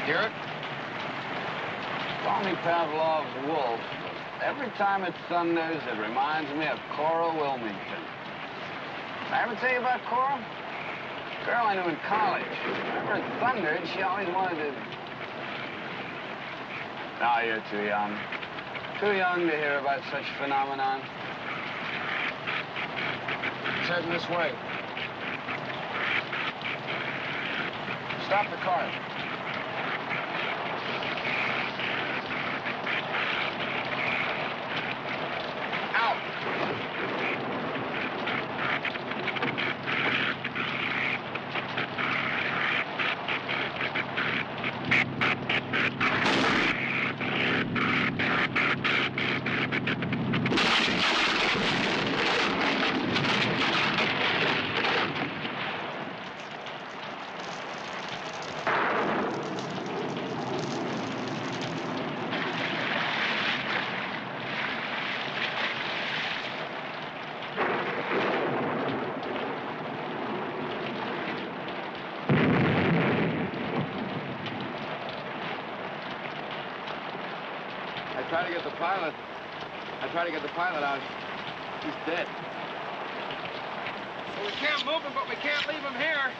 Hear it? Tony Pavlov's wolf. Every time it thunders, it reminds me of Cora Wilmington. Did I ever tell you about Cora? Girl I knew in college. Whenever it thundered, she always wanted to... No, you're too young. Too young to hear about such phenomenon. It's heading this way. Stop the car. I tried to get the pilot out. He's dead. Well, we can't move him, but we can't leave him here.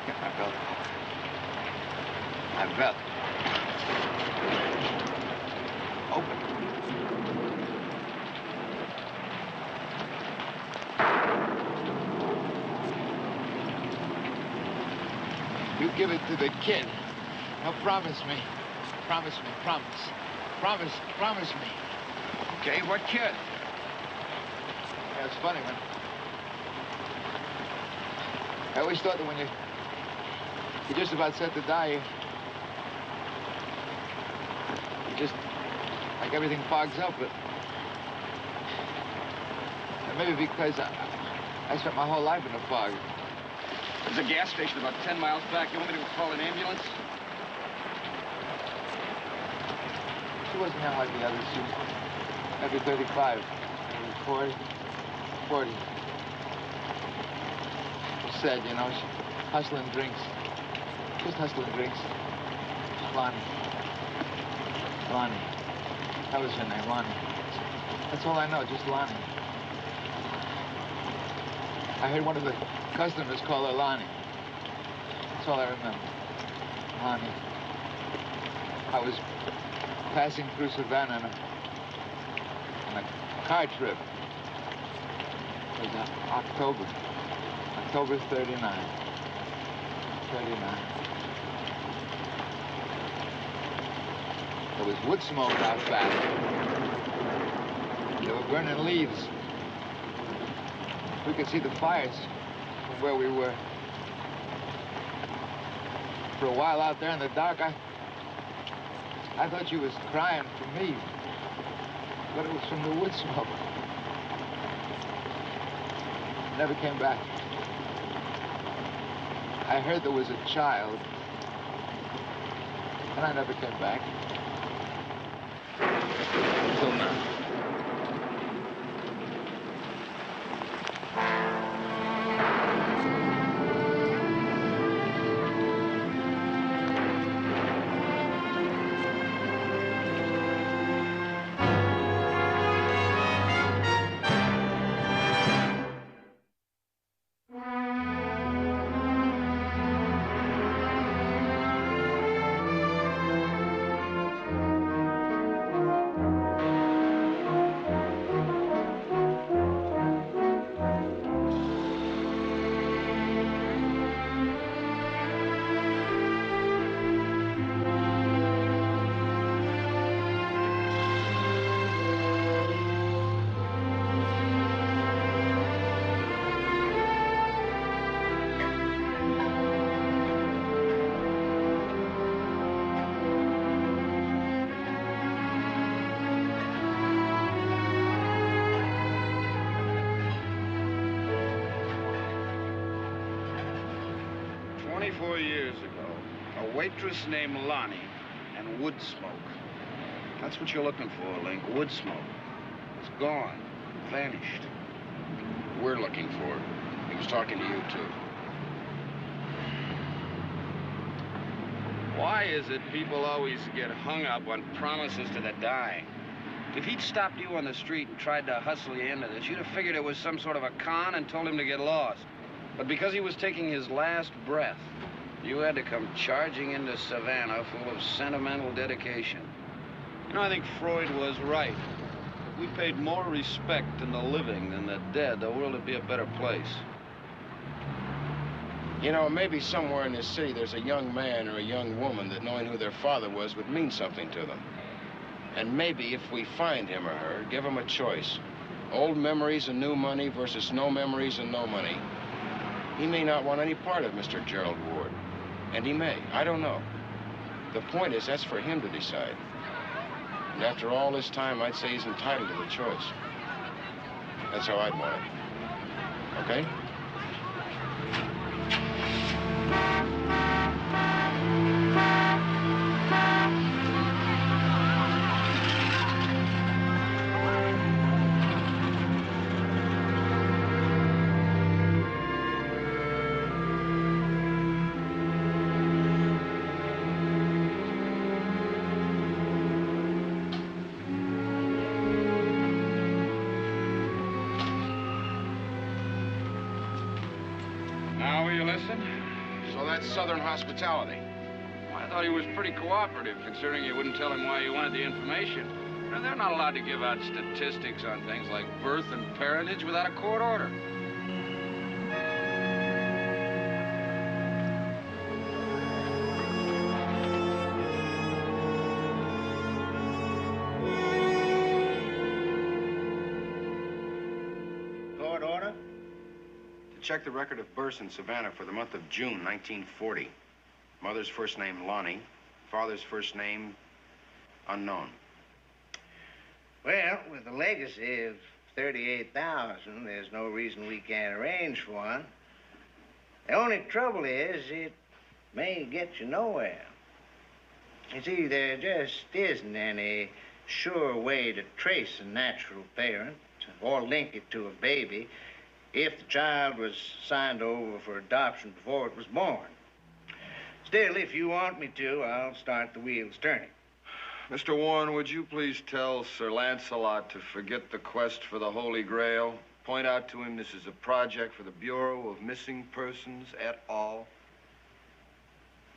Get my belt. My belt. Open. You give it to the kid. Now promise me. Promise me, promise. Promise me. Okay, what kid? Yeah, it's funny, man. I always thought that when you're just about set to die, you just, like everything fogs up, but maybe because I spent my whole life in a fog. There's a gas station about 10 miles back. You want me to call an ambulance? She wasn't young like the others. She was maybe 35, maybe 40. She said, you know, she hustling drinks. Just hustling drinks. Lonnie. That was her name, Lonnie. That's all I know, just Lonnie. I heard one of the customers call her Lonnie. That's all I remember. Lonnie. I was passing through Savannah on a car trip. It was October 39. There was wood smoke out back. They were burning leaves. We could see the fires from where we were. For a while out there in the dark, I thought she was crying for me, but it was from the wood smoke. Never came back. I heard there was a child, and I never came back. Until now. Waitress named Lonnie and wood smoke. That's what you're looking for, Link. Wood smoke. It's gone. Vanished. We're looking for it. He was talking to you, too. Why is it people always get hung up on promises to the dying? If he'd stopped you on the street and tried to hustle you into this, you'd have figured it was some sort of a con and told him to get lost. But because he was taking his last breath, you had to come charging into Savannah full of sentimental dedication. You know, I think Freud was right. If we paid more respect in the living than the dead, the world would be a better place. You know, maybe somewhere in this city there's a young man or a young woman that knowing who their father was would mean something to them. And maybe if we find him or her, give them a choice. Old memories and new money versus no memories and no money. He may not want any part of Mr. Gerald Ward. And he may. I don't know. The point is, that's for him to decide. And after all this time, I'd say he's entitled to the choice. That's how I'd want it. Okay? So that's Southern hospitality. Well, I thought he was pretty cooperative, considering you wouldn't tell him why you wanted the information. You know, they're not allowed to give out statistics on things like birth and parentage without a court order. Court order? Check the record of births in Savannah for the month of June, 1940. Mother's first name, Lonnie. Father's first name, unknown. Well, with a legacy of 38,000, there's no reason we can't arrange for one. The only trouble is it may get you nowhere. You see, there just isn't any sure way to trace a natural parent or link it to a baby if the child was signed over for adoption before it was born. Still, if you want me to, I'll start the wheels turning. Mr. Warren, would you please tell Sir Lancelot to forget the quest for the Holy Grail? Point out to him this is a project for the Bureau of Missing Persons et al.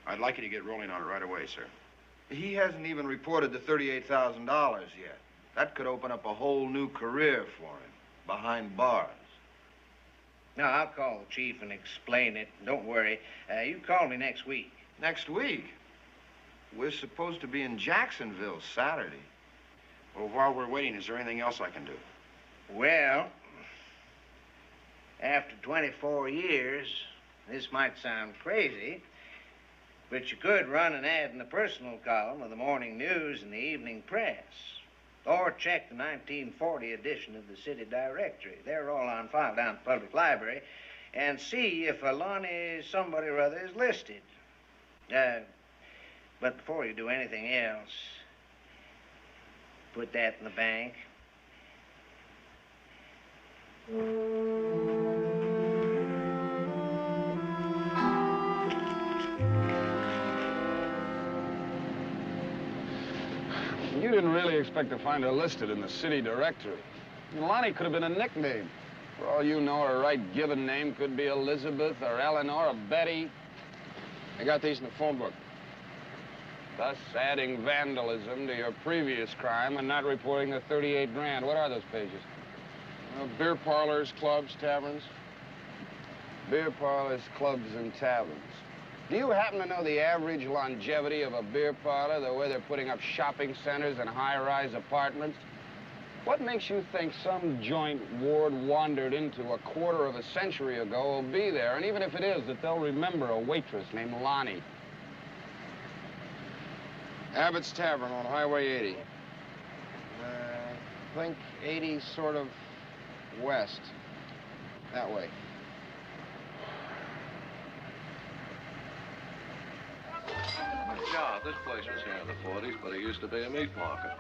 I'd like you to get rolling on it right away, sir. He hasn't even reported the $38,000 yet. That could open up a whole new career for him, behind bars. No, I'll call the chief and explain it. Don't worry. You call me next week. Next week? We're supposed to be in Jacksonville Saturday. Well, while we're waiting, is there anything else I can do? Well, after 24 years, this might sound crazy, but you could run an ad in the personal column of the morning news and the evening press. Or check the 1940 edition of the city directory. They're all on file down at the public library. And see if a Lonnie somebody or other is listed. But before you do anything else, put that in the bank. You didn't really expect to find her listed in the city directory. Lonnie could have been a nickname. For all you know, her right given name could be Elizabeth or Eleanor or Betty. I got these in the phone book. Thus adding vandalism to your previous crime and not reporting the 38 grand. What are those pages? Beer parlors, clubs, taverns. Beer parlors, clubs, and taverns. Do you happen to know the average longevity of a beer parlor, the way they're putting up shopping centers and high-rise apartments? What makes you think some joint Ward wandered into a quarter of a century ago will be there, and even if it is, that they'll remember a waitress named Lonnie? Abbott's Tavern on Highway 80. I think 80 sort of west. That way. Yeah, this place was here in the 40s, but it used to be a meat market.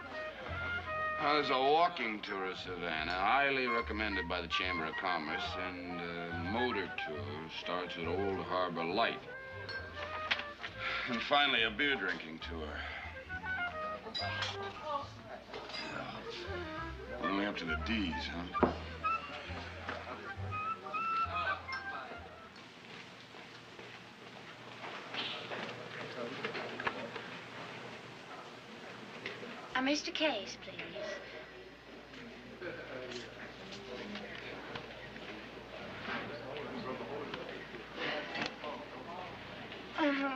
There's a walking tour of Savannah, highly recommended by the Chamber of Commerce, and a motor tour starts at Old Harbor Light. And finally, a beer drinking tour. We're only up to the D's, huh? Mr. Case, please.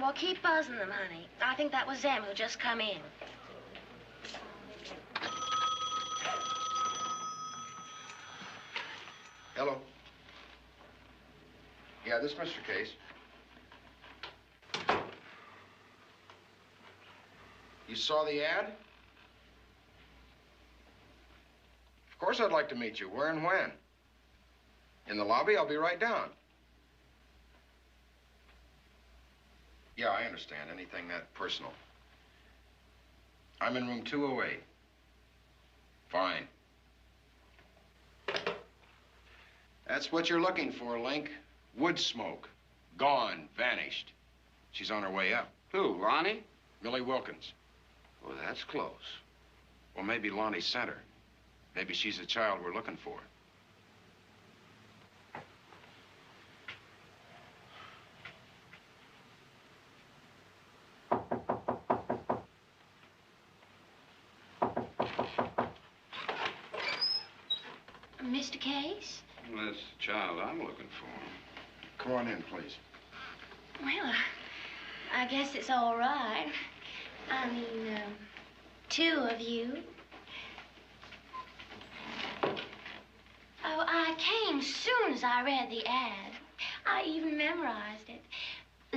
Well, keep buzzing them, honey. I think that was them who just come in. Hello. Yeah, this is Mr. Case. You saw the ad? Of course I'd like to meet you. Where and when? In the lobby? I'll be right down. Yeah, I understand. Anything that personal. I'm in room 208. Fine. That's what you're looking for, Link. Wood smoke. Gone. Vanished. She's on her way up. Who, Lonnie? Millie Wilkins. Well, that's close. Well, maybe Lonnie sent her. Maybe she's the child we're looking for. Mr. Case? Well, that's the child I'm looking for. Come on in, please. Well, I guess it's all right. I mean, two of you. Oh, I came soon as I read the ad. I even memorized it.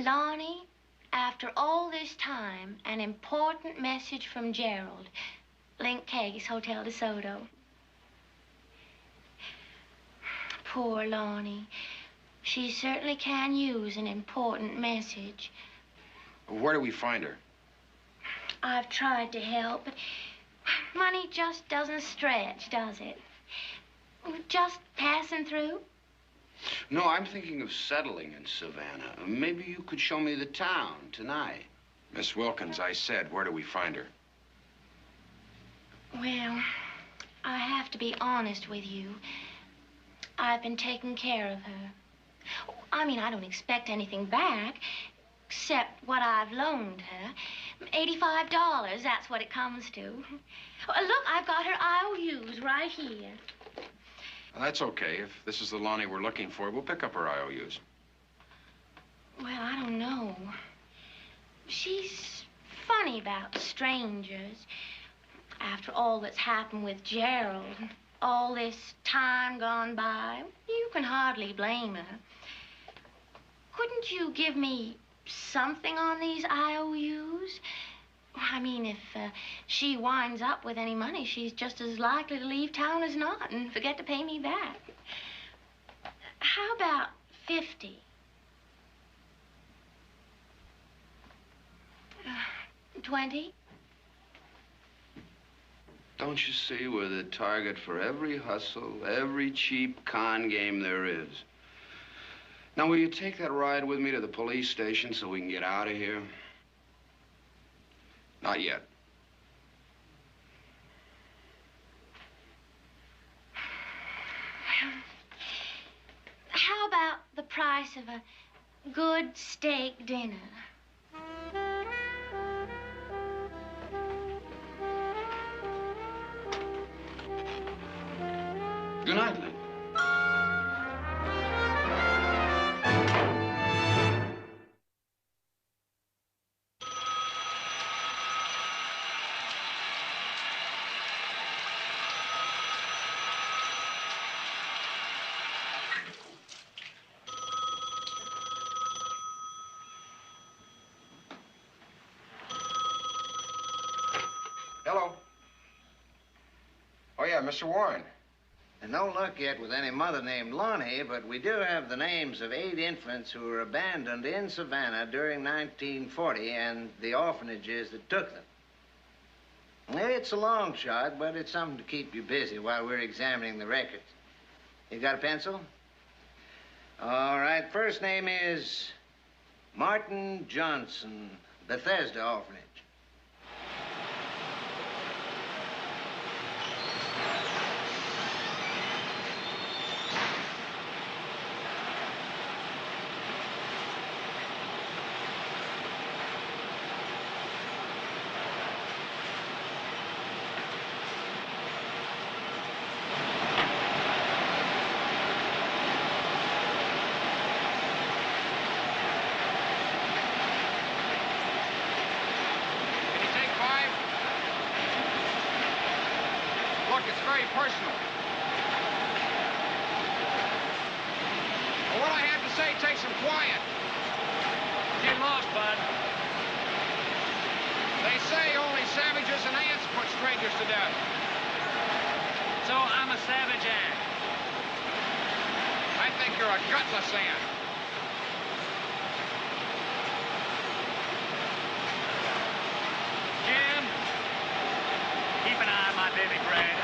Lonnie, after all this time, an important message from Gerald. Linc Case, Hotel de Soto. Poor Lonnie. She certainly can use an important message. Where do we find her? I've tried to help, but money just doesn't stretch, does it? Just passing through? No, I'm thinking of settling in Savannah. Maybe you could show me the town tonight. Miss Wilkins, I said, where do we find her? Well, I have to be honest with you. I've been taking care of her. I mean, I don't expect anything back, except what I've loaned her. $85, that's what it comes to. Look, I've got her IOUs right here. Well, that's okay. If this is the Lonnie we're looking for, we'll pick up her IOUs. Well, I don't know. She's funny about strangers. After all that's happened with Gerald, all this time gone by, you can hardly blame her. Couldn't you give me something on these IOUs? I mean, if she winds up with any money, she's just as likely to leave town as not and forget to pay me back. How about 50? 20? Don't you see we're the target for every hustle, every cheap con game there is? Now, will you take that ride with me to the police station so we can get out of here? Not yet. How about the price of a good steak dinner? Good night, Lynn. Hello. Oh, yeah, Mr. Warren. And no luck yet with any mother named Lonnie, but we do have the names of 8 infants who were abandoned in Savannah during 1940 and the orphanages that took them. It's a long shot, but it's something to keep you busy while we're examining the records. You got a pencil? All right, first name is Martin Johnson, Bethesda Orphanage. Personal. Well, what I have to say takes some quiet. Get lost, bud. They say only savages and ants put strangers to death. So I'm a savage ant. I think you're a gutless ant. Jim, keep an eye on my daily bread.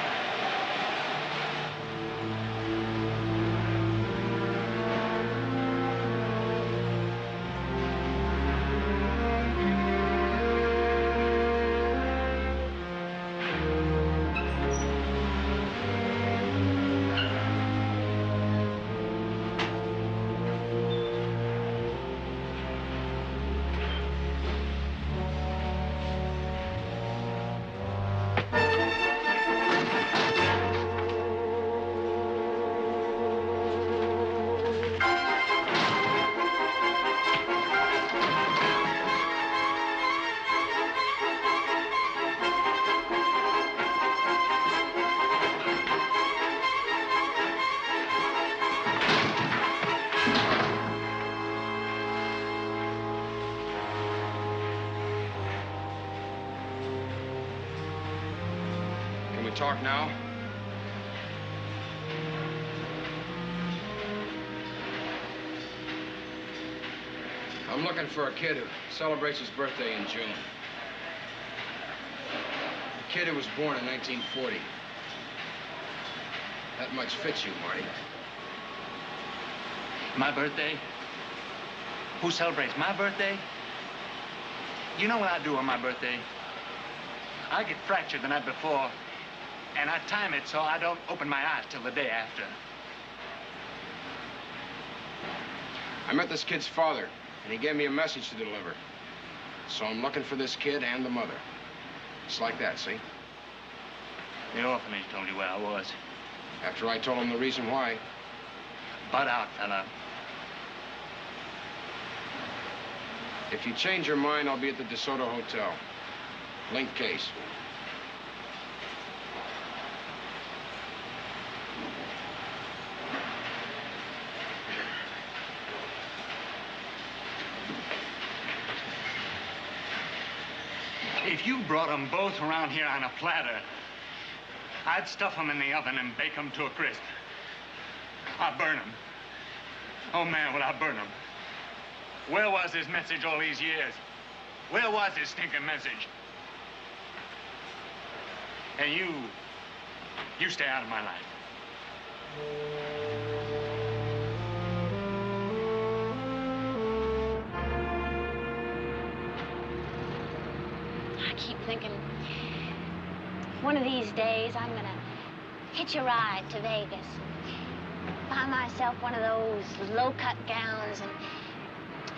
Talk now. I'm looking for a kid who celebrates his birthday in June. A kid who was born in 1940. That much fits you, Marty. My birthday? Who celebrates my birthday? You know what I do on my birthday? I get fractured the night before, and I time it so I don't open my eyes till the day after. I met this kid's father, and he gave me a message to deliver. So I'm looking for this kid and the mother. It's like that, see? The orphanage told you where I was. After I told him the reason why. Butt out, fella. If you change your mind, I'll be at the DeSoto Hotel. Linc case. If you brought them both around here on a platter, I'd stuff them in the oven and bake them to a crisp. I'd burn them. Oh, man, would I burn them. Where was his message all these years? Where was his stinking message? And you stay out of my life. I keep thinking, one of these days, I'm gonna hitch a ride to Vegas. Buy myself one of those low-cut gowns and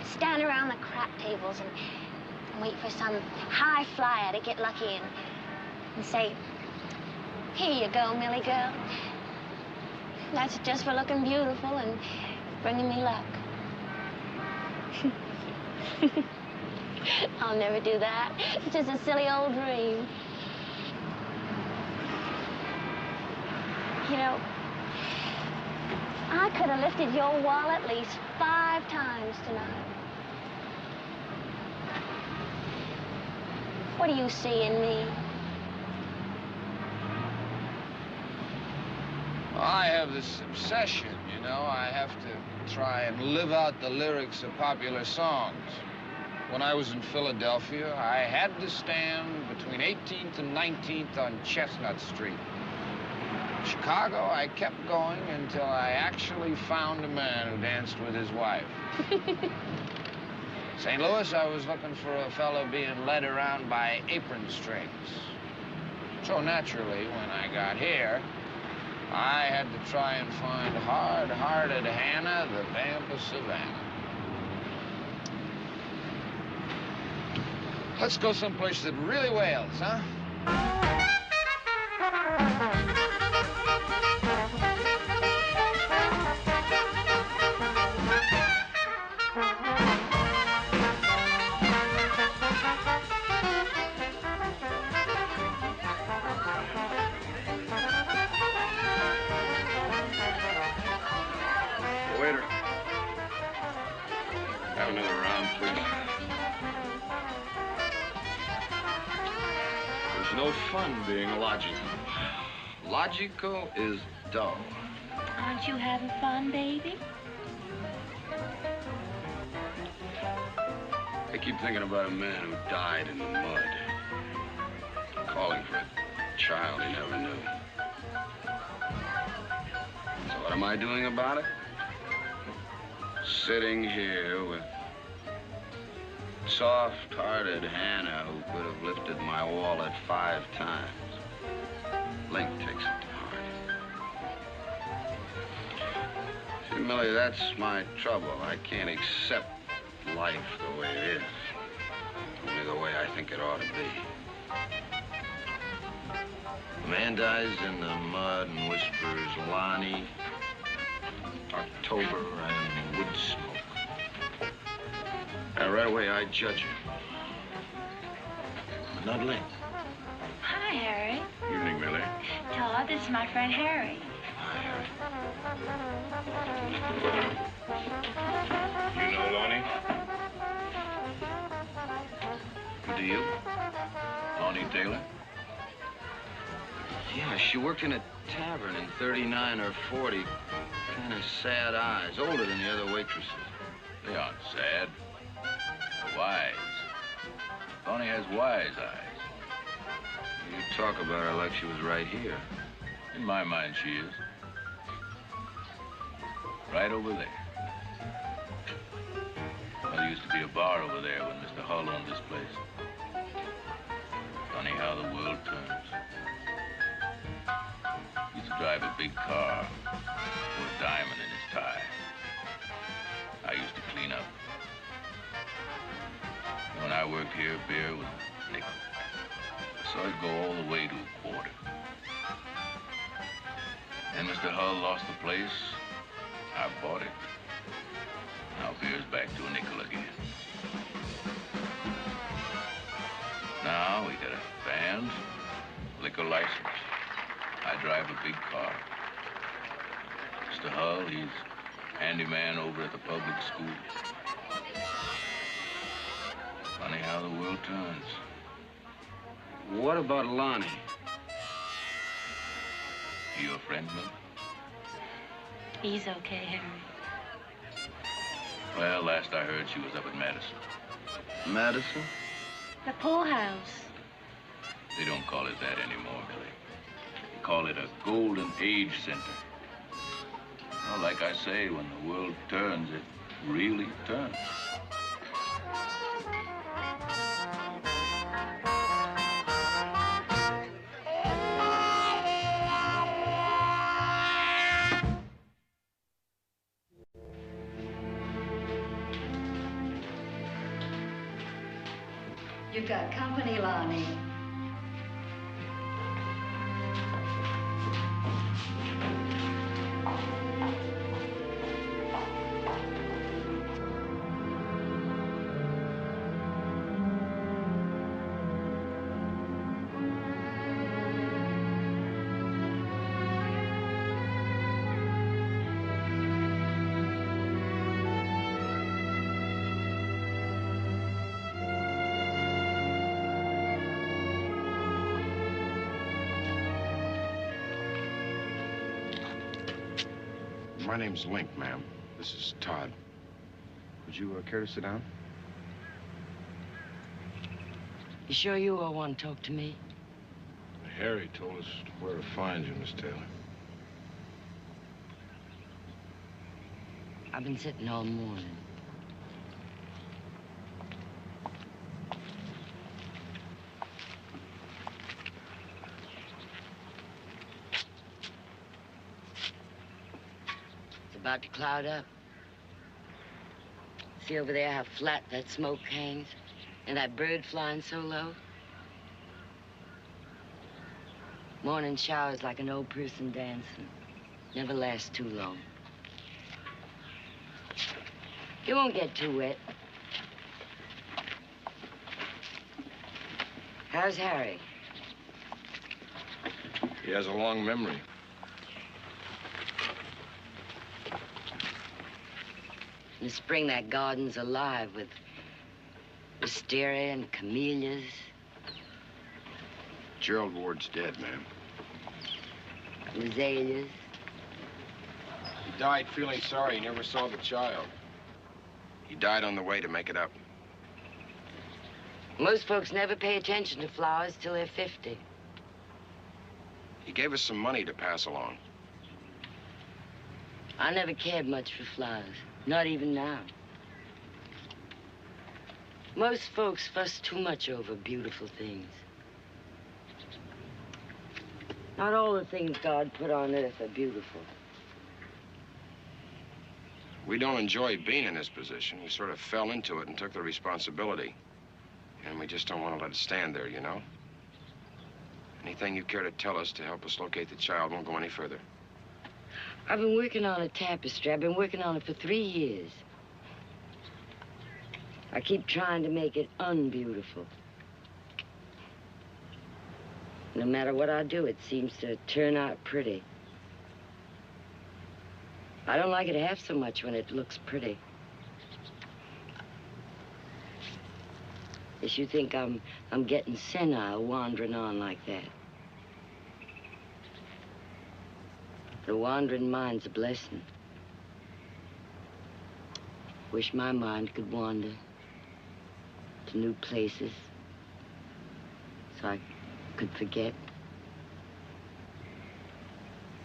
stand around the crap tables and wait for some high flyer to get lucky and say, here you go, Millie girl. That's just for looking beautiful and bringing me luck. I'll never do that. It's just a silly old dream. You know, I could have lifted your wall at least 5 times tonight. What do you see in me? I have this obsession, you know. I have to try and live out the lyrics of popular songs. When I was in Philadelphia, I had to stand between 18th and 19th on Chestnut Street. In Chicago, I kept going until I actually found a man who danced with his wife. St. Louis, I was looking for a fellow being led around by apron strings. So naturally, when I got here, I had to try and find hard-hearted Hannah, the vamp of Savannah. Let's go someplace that really wails, huh? Waiter. Have another round, please. There's no fun being logical. Logical is dull. Aren't you having fun, baby? I keep thinking about a man who died in the mud, calling for a child he never knew. So what am I doing about it? Sitting here with soft-hearted Hannah who could have lifted my wallet 5 times. Linc takes it to heart. See, Millie, that's my trouble. I can't accept life the way it is. Only the way I think it ought to be. A man dies in the mud and whispers, Lonnie, October, and wood smoke. And right away, I judge it. But not Linc. Hi, Harry. Evening, Millie. Todd, this is my friend Harry. Hi, Harry. You know Lonnie? Do you? Lonnie Taylor? Yeah, she worked in a tavern in 39 or 40. Kind of sad eyes, older than the other waitresses. They aren't sad. They're wise. Lonnie has wise eyes. You talk about her like she was right here. In my mind, she is. Right over there. Well, there used to be a bar over there when Mr. Hull owned this place. Funny how the world turns. He used to drive a big car with a diamond in his tie. I used to clean up. When I worked here, beer was a nickel. So I'd go all the way to a quarter. Then Mr. Hull lost the place. I bought it. Now beer's back to a nickel again. Now we got a band, liquor license. I drive a big car. Mr. Hull, he's handyman over at the public school. Funny how the world turns. What about Lonnie? You your friend, Millie? He's okay, Harry. Well, last I heard, she was up at Madison. Madison? The poorhouse. They don't call it that anymore, Millie. They call it a golden age center. Well, like I say, when the world turns, it really turns. You've got company, Lonnie. My name's Linc, ma'am. This is Tod. Would you care to sit down? You sure you all want to talk to me? Harry told us where to find you, Miss Taylor. I've been sitting all morning. about to cloud up. See over there how flat that smoke hangs? And that bird flying so low? Morning showers like an old person dancing. Never last too long. You won't get too wet. How's Harry? He has a long memory. In the spring, that garden's alive with wisteria and camellias. Gerald Ward's dead, ma'am. Azaleas. He died feeling sorry he never saw the child. He died on the way to make it up. Most folks never pay attention to flowers till they're 50. He gave us some money to pass along. I never cared much for flowers, not even now. Most folks fuss too much over beautiful things. Not all the things God put on earth are beautiful. We don't enjoy being in this position. We sort of fell into it and took the responsibility. And we just don't want to let it stand there, you know? Anything you care to tell us to help us locate the child won't go any further. I've been working on a tapestry. I've been working on it for 3 years. I keep trying to make it unbeautiful. No matter what I do, it seems to turn out pretty. I don't like it half so much when it looks pretty. Guess you think I'm getting senile wandering on like that. But a wandering mind's a blessing. Wish my mind could wander to new places so I could forget.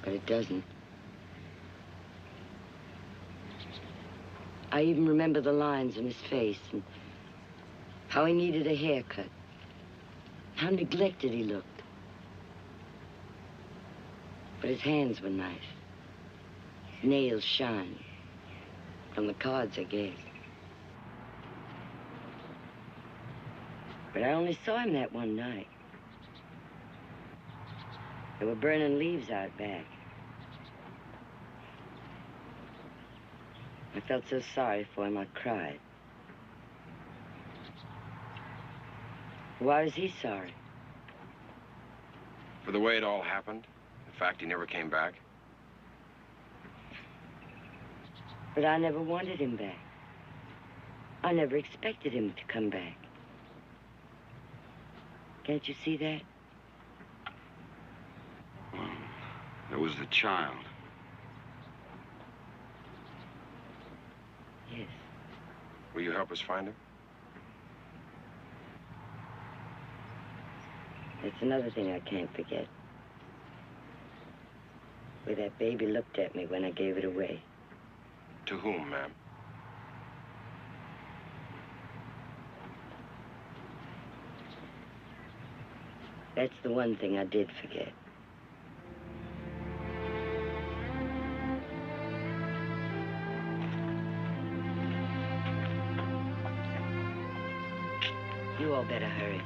But it doesn't. I even remember the lines in his face and how he needed a haircut, how neglected he looked. But his hands were nice. His nails shined. From the cards, I guess. But I only saw him that one night. They were burning leaves out back. I felt so sorry for him, I cried. Why was he sorry? For the way it all happened, the fact he never came back. But I never wanted him back. I never expected him to come back. Can't you see that? Well, there was the child. Yes. Will you help us find him? That's another thing I can't forget. The way that baby looked at me when I gave it away. To whom, ma'am? That's the one thing I did forget. You all better hurry.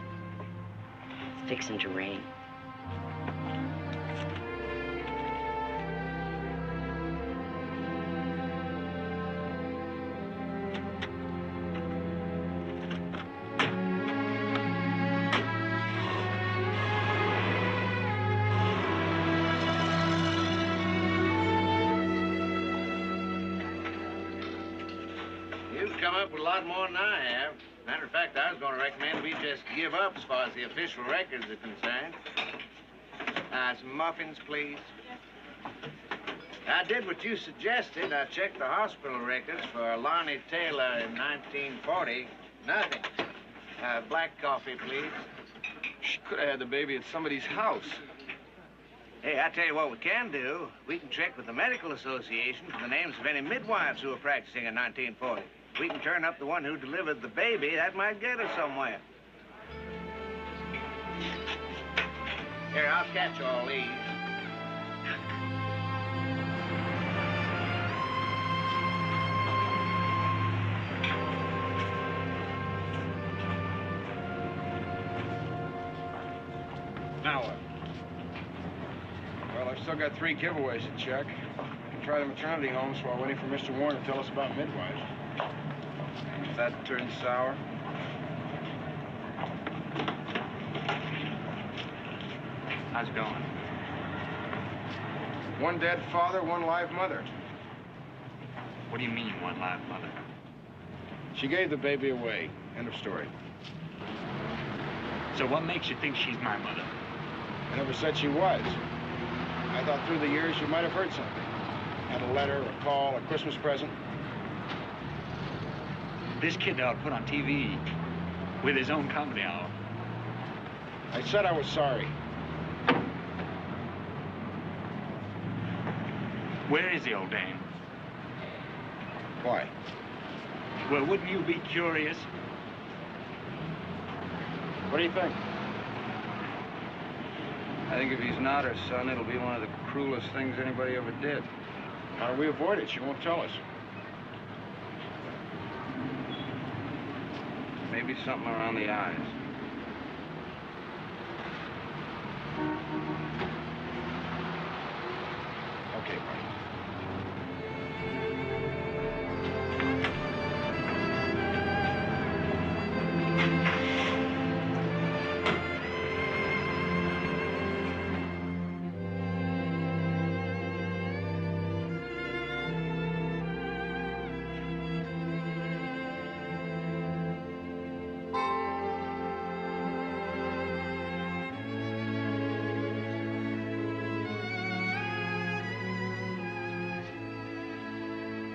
It's fixing to rain. You've come up with a lot more than I have. Matter of fact, I was going to recommend we just give up as far as the official records are concerned. Some muffins, please. I did what you suggested. I checked the hospital records for Lonnie Taylor in 1940. Nothing. Black coffee, please. She could have had the baby at somebody's house. Hey, I tell you what we can do. We can check with the Medical Association for the names of any midwives who were practicing in 1940. We can turn up the one who delivered the baby. That might get us somewhere. Here, I'll catch all these. Now what? Well, I've still got 3 giveaways to check. Try the maternity homes while waiting for Mr. Warren to tell us about midwives. If that turns sour. How's it going? 1 dead father, 1 live mother. What do you mean, 1 live mother? She gave the baby away. End of story. So what makes you think she's my mother? I never said she was. I thought through the years you might have heard something. Had a letter, a call, a Christmas present. This kid that I put on TV with his own comedy hour. I said I was sorry. Where is the old dame? Why? Well, wouldn't you be curious? What do you think? I think if he's not her son, it'll be one of the cruelest things anybody ever did. How do we avoid it? She won't tell us. Maybe something around the eyes. Okay, buddy.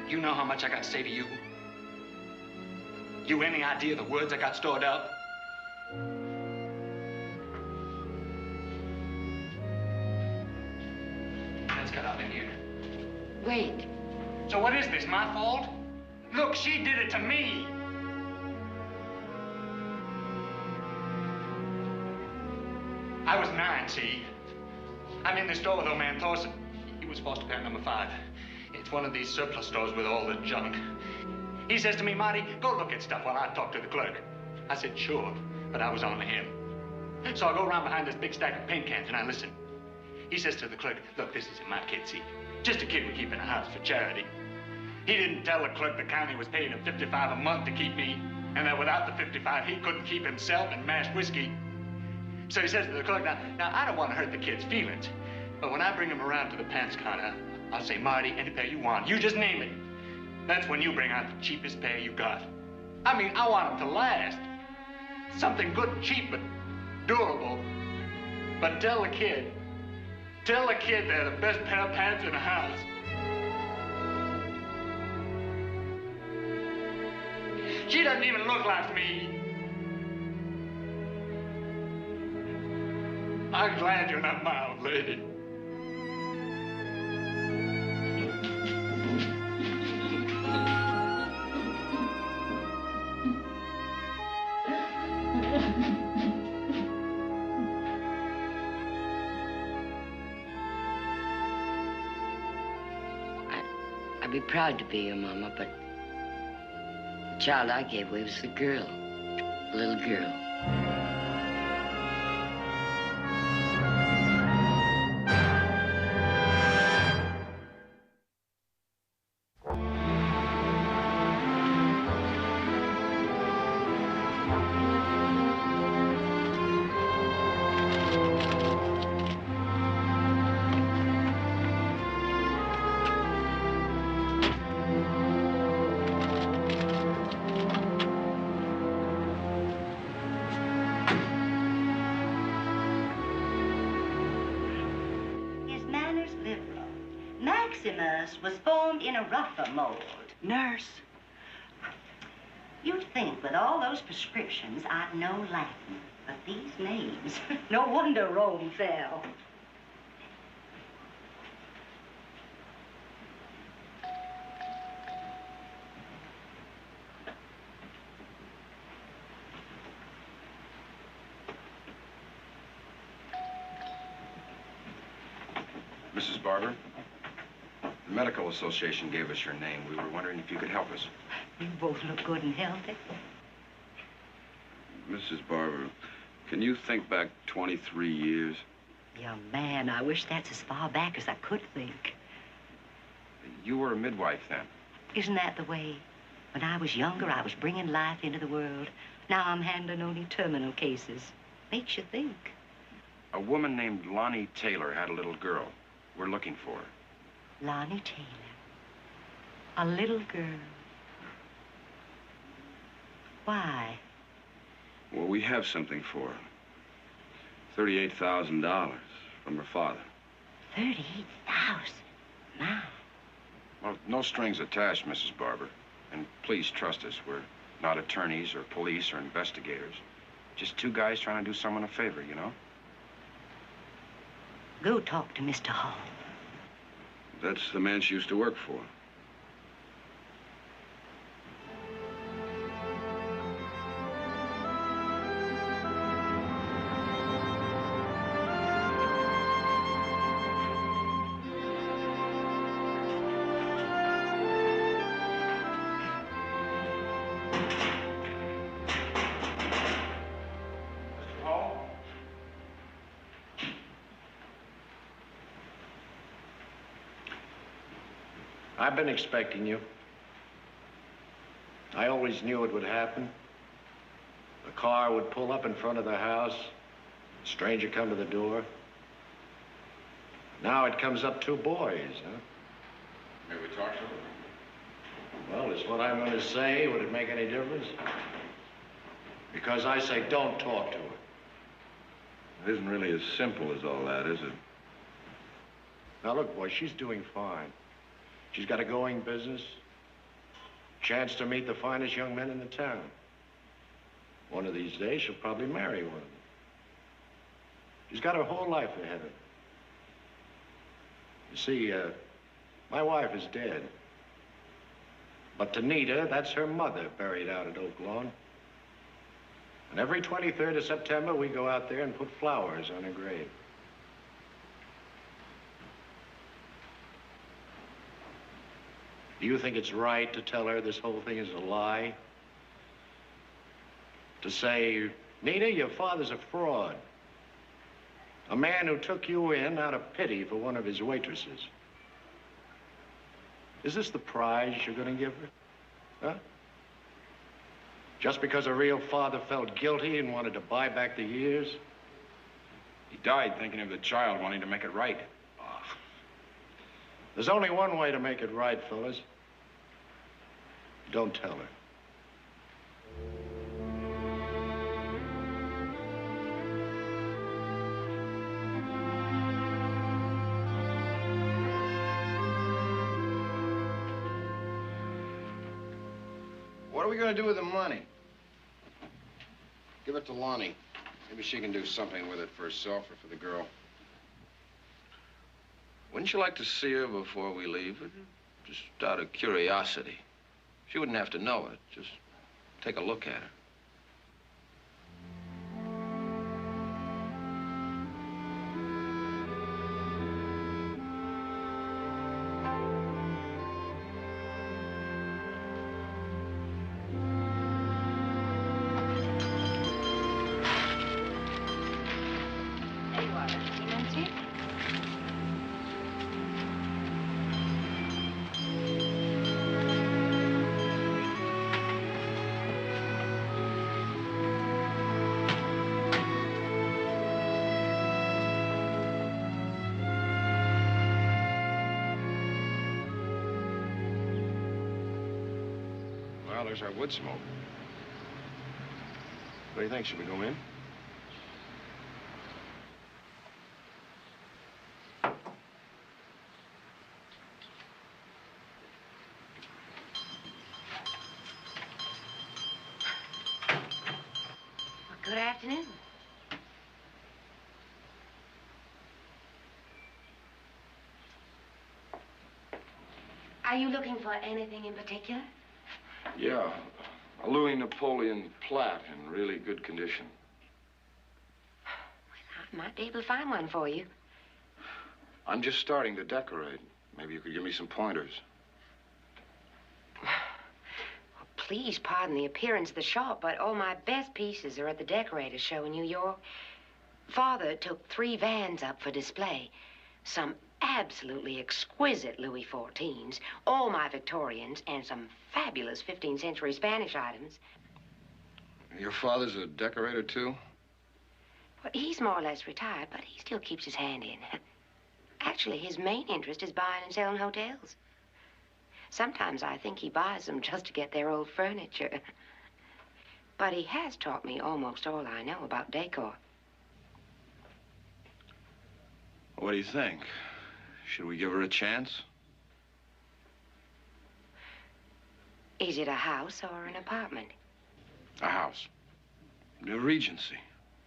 You know how much I got to say to you? You any idea the words I got stored up? Let's get out in here. Wait. So what is this, my fault? Look, she did it to me. I was 9, see? I'm in the store with old man Thorson. He was foster parent number 5. It's one of these surplus stores with all the junk. He says to me, Marty, go look at stuff while I talk to the clerk. I said, sure, but I was on to him. So I go around behind this big stack of paint cans and I listen. He says to the clerk, look, this isn't my kid, see? Just a kid we keep in the house for charity. He didn't tell the clerk the county was paying him $55 a month to keep me, and that without the $55, he couldn't keep himself and mashed whiskey. So he says to the clerk, now I don't want to hurt the kid's feelings, but when I bring him around to the pants counter, I'll say, Marty, any pair you want. You just name it. That's when you bring out the cheapest pair you got. I mean, I want them to last. Something good and cheap, but durable. But tell the kid they're the best pair of pants in the house. She doesn't even look like me. I'm glad you're not my old lady. I'd be proud to be your mama, but the child I gave away was a girl, a little girl. Was formed in a rougher mold. Nurse. You'd think with all those prescriptions I'd know Latin, but these names, no wonder Rome fell. Mrs. Barber? The Medical Association gave us your name. We were wondering if you could help us. You both look good and healthy. Mrs. Barber, Can you think back 23 years? Young man, I wish that's as far back as I could think. You were a midwife then? Isn't that the way? When I was younger, I was bringing life into the world. Now I'm handling only terminal cases. Makes you think. A woman named Lonnie Taylor had a little girl. We're looking for her. Lonnie Taylor. A little girl. Why? Well, we have something for her. $38,000 from her father. 38,000. My. Well, no strings attached, Mrs. Barber. And please trust us. We're not attorneys or police or investigators. Just two guys trying to do someone a favor, you know? Go talk to Mr. Hall. That's the man she used to work for. I've been expecting you. I always knew it would happen. A car would pull up in front of the house, a stranger come to the door. Now it comes up two boys, huh? May we talk to her? Well, is what I'm going to say, would it make any difference? Because I say don't talk to her. It isn't really as simple as all that, is it? Now look, boy, she's doing fine. She's got a going business, chance to meet the finest young men in the town. One of these days, she'll probably marry one of them. She's got her whole life ahead of her. You see, my wife is dead. But to Nita, that's her mother buried out at Oak Lawn. And every 23rd of September, we go out there and put flowers on her grave. Do you think it's right to tell her this whole thing is a lie? To say, Nita, your father's a fraud. A man who took you in out of pity for one of his waitresses. Is this the prize you're going to give her? Huh? Just because a real father felt guilty and wanted to buy back the years? He died thinking of the child, wanting to make it right. There's only one way to make it right, fellas. Don't tell her. What are we going to do with the money? Give it to Lonnie. Maybe she can do something with it for herself or for the girl. Wouldn't you like to see her before we leave? Just out of curiosity. She wouldn't have to know it. Just take a look at her. There you are, Nancy. Well, there's our wood smoke. What do you think? Should we go in? Good afternoon. Are you looking for anything in particular? Yeah, a Louis Napoleon plat in really good condition. Well, I might be able to find one for you. I'm just starting to decorate. Maybe you could give me some pointers. Well, please pardon the appearance of the shop, but all my best pieces are at the decorators show in New York. Father took 3 vans up for display. Some absolutely exquisite Louis XIVs, all my Victorians, and some fabulous 15th century Spanish items. Your father's a decorator, too? Well, he's more or less retired, but he still keeps his hand in. Actually, his main interest is buying and selling hotels. Sometimes I think he buys them just to get their old furniture. But he has taught me almost all I know about decor. What do you think? Should we give her a chance? Is it a house or an apartment? A house. New Regency.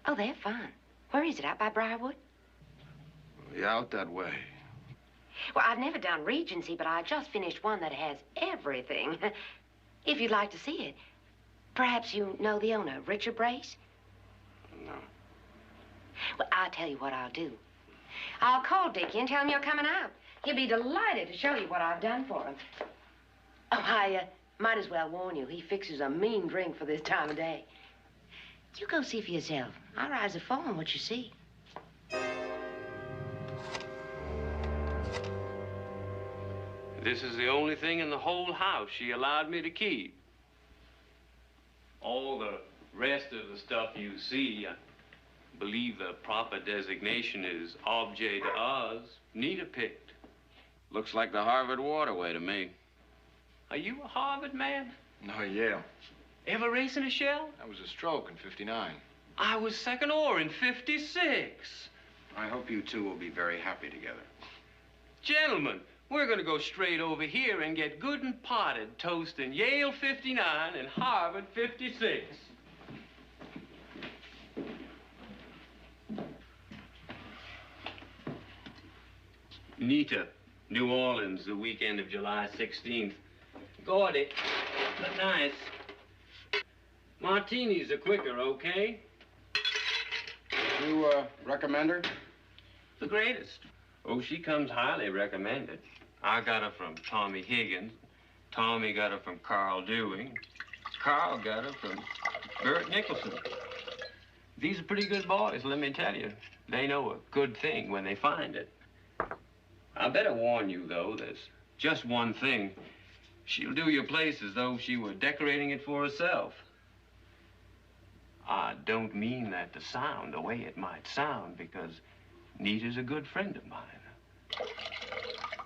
Oh, they're fun. Where is it, out by Briarwood? Yeah, out that way. Well, I've never done Regency, but I just finished one that has everything. If you'd like to see it. Perhaps you know the owner, Richard Brace? No. Well, I'll tell you what I'll do. I'll call Dickie and tell him you're coming out. He'll be delighted to show you what I've done for him. Oh, I might as well warn you, he fixes a mean drink for this time of day. You go see for yourself. I'll rise or fall on what you see. This is the only thing in the whole house she allowed me to keep. All the rest of the stuff you see, I believe the proper designation is objet d'art, Nita picked. Looks like the Harvard waterway to me. Are you a Harvard man? No, Yale. Ever racing a shell? That was a stroke in '59. I was second oar in '56. I hope you two will be very happy together. Gentlemen, we're gonna go straight over here and get good and potted toasting Yale '59 and Harvard '56. Nita, New Orleans, the weekend of July 16th. Gordy, but nice. Martinis are quicker, okay? You, recommend her? The greatest. Oh, she comes highly recommended. I got her from Tommy Higgins. Tommy got her from Carl Dewing. Carl got her from Bert Nicholson. These are pretty good boys, let me tell you. They know a good thing when they find it. I better warn you, though, there's just one thing. She'll do your place as though she were decorating it for herself. I don't mean that to sound the way it might sound, because Nita's a good friend of mine.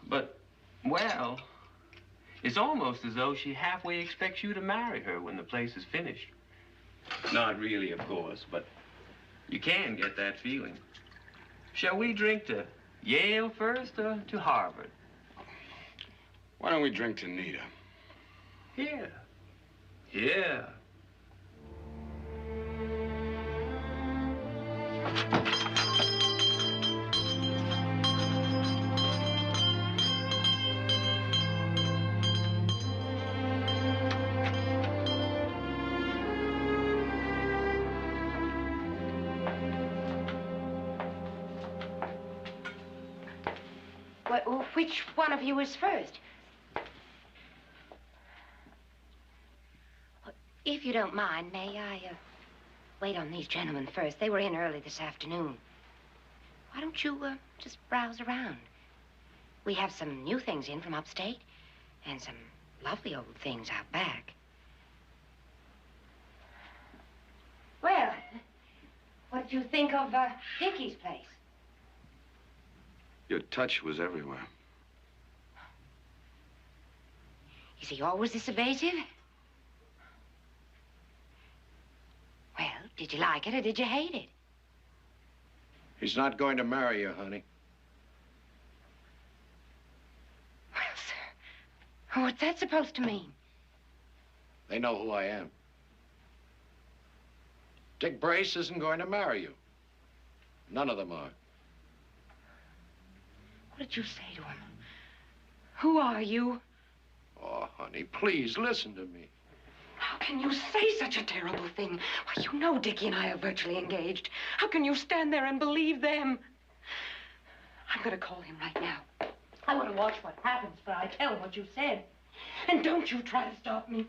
But, well, it's almost as though she halfway expects you to marry her when the place is finished. Not really, of course, but you can get that feeling. Shall we drink to Yale first or to Harvard? Why don't we drink to Nita? Here. Here. Which one of you is first? If you don't mind, may I wait on these gentlemen first? They were in early this afternoon. Why don't you just browse around? We have some new things in from upstate and some lovely old things out back. Well, what did you think of Dickie's place? Your touch was everywhere. Is he always this evasive? Well, did you like it or did you hate it? He's not going to marry you, honey. Well, sir, what's that supposed to mean? They know who I am. Dick Brace isn't going to marry you. None of them are. What did you say to him? Who are you? Oh, honey, please listen to me. How can you say such a terrible thing? Why, you know Dickie and I are virtually engaged. How can you stand there and believe them? I'm going to call him right now. I want to watch what happens, but I tell him what you said. And don't you try to stop me.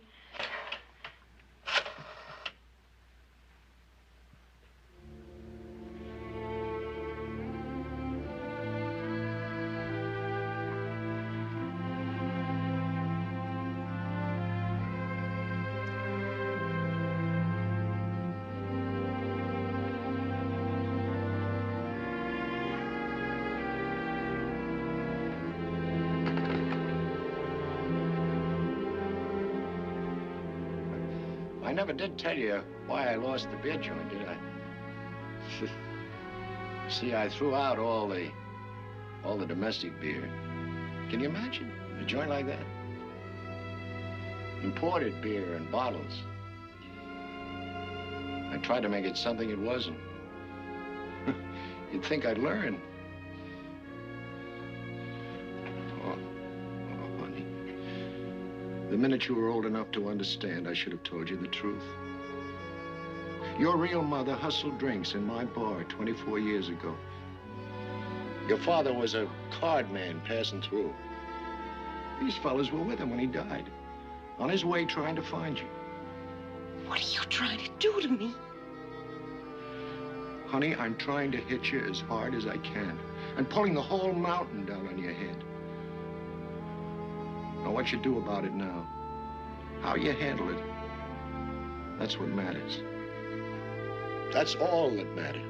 I never did tell you why I lost the beer joint, did I? See, I threw out all the domestic beer. Can you imagine a joint like that? Imported beer in bottles. I tried to make it something it wasn't. You'd think I'd learn. Oh, honey. The minute you were old enough to understand, I should have told you the truth. Your real mother hustled drinks in my bar 24 years ago. Your father was a card man passing through. These fellas were with him when he died, on his way trying to find you. What are you trying to do to me? Honey, I'm trying to hit you as hard as I can and pulling the whole mountain down on your head. Now, what you do about it now, how you handle it, that's what matters. That's all that matters.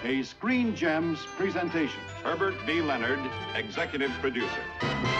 A Screen Gems presentation. Herbert B. Leonard, executive producer.